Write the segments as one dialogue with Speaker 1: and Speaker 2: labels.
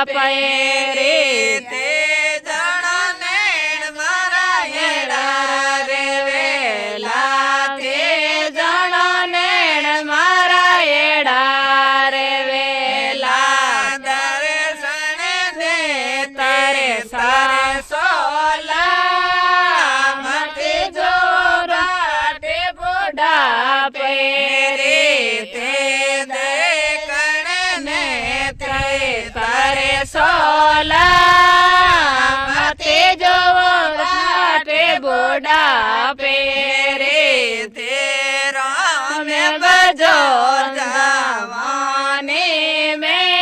Speaker 1: पैरे
Speaker 2: ते जणा नैण मारा एड़ा रे
Speaker 1: वेला ते जणा नैण मारा एड़ा रे वेला
Speaker 2: दर्शन दे
Speaker 1: तारे सारे
Speaker 2: सोला
Speaker 1: मते जो राटे बुढ़ा पैरे
Speaker 2: ते देखण ने
Speaker 1: तारे सोला मते जो राटे बुढ़ा पैरे
Speaker 2: तेरा
Speaker 1: में बजो जवानी में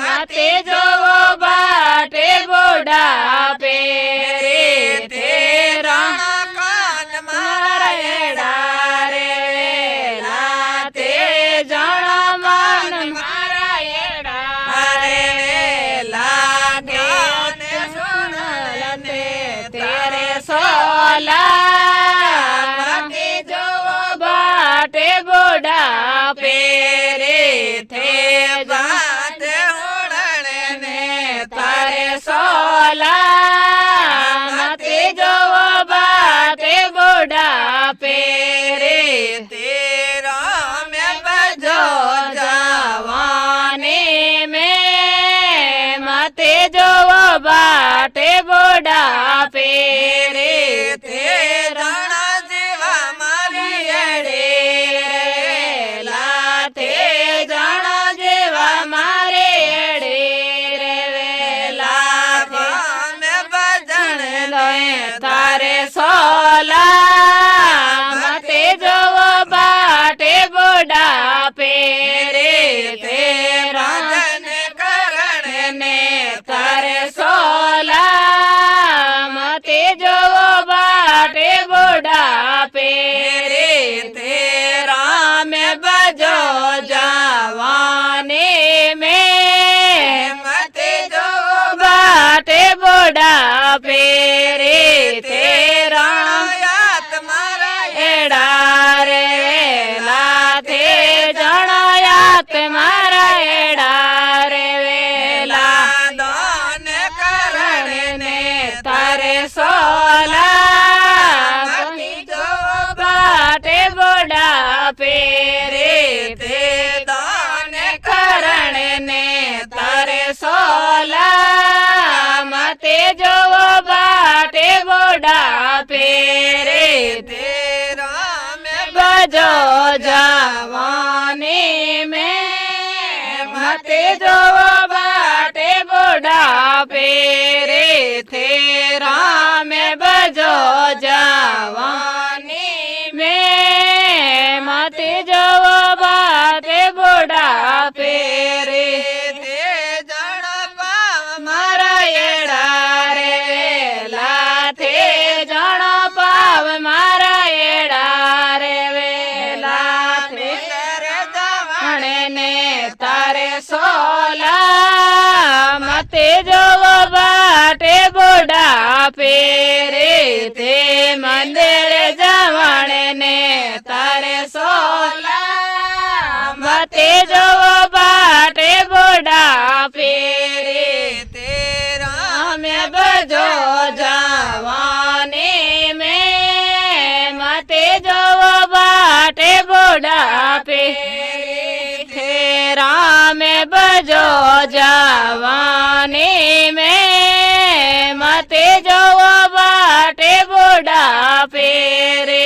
Speaker 1: मते जो बाटे बुढ़ा पैरे तेरा
Speaker 2: कान
Speaker 1: मारा एड़ा रे वेला ते जणा मान मारा एड़ा रे वेला
Speaker 2: ज्ञान
Speaker 1: सुनलते तेरे सोला मते जो बाटे बुढ़ा पैरे थे
Speaker 2: बात होड़न ने
Speaker 1: तारे सोला मते जो बाटे बुढ़ा पैरे
Speaker 2: तेरा में बजो
Speaker 1: जो जवानी में मते जो बाटे बुढ़ा पैरे तेरा
Speaker 2: जीवा मारी
Speaker 1: एड़े लाते जाना जेवा मारे एड़े रे वेला
Speaker 2: में बजन
Speaker 1: लोए तारे सोला मते जो बाटे बुढ़ा पैरे तेरा
Speaker 2: जन करण
Speaker 1: ने तारे सोला मते जो बाटे बुढ़ा पैरे तेरा में बजो जवानी में
Speaker 2: मते जो
Speaker 1: बाटे बुढ़ा पैरे तेरा
Speaker 2: यात मारा
Speaker 1: एड़ा रे वेला ते जणायात मारा एड़ा रे वेला
Speaker 2: दान करण
Speaker 1: ने तारे सोला
Speaker 2: मती जो
Speaker 1: बाटे बुढ़ा पैरे ते
Speaker 2: दान
Speaker 1: करण ने तारे सोला मते जो बाटे बुढ़ा पैरे
Speaker 2: तेरा में
Speaker 1: बजो जवानी में मते जो बाटे बुढ़ा पैरे तेरा में बजो जवानी में मते जो बाटे बुढ़ा पैरे
Speaker 2: ते जण पाव
Speaker 1: मारा एड़ा रे वेला थे जण पाव मारा एड़ा रे वेला थे
Speaker 2: जवान
Speaker 1: ने तारे सोला मते जो बाटे बुढ़ा पैरे थे मंदिर जवण ने तारे सोला मते जो बाटे बुढ़ा पैरे
Speaker 2: तेरा
Speaker 1: में बजो जवानी में मते जो बाटे बुढ़ा पैरे तेरा में बजो जवानी में मते जो बाटे बुढ़ा पैरे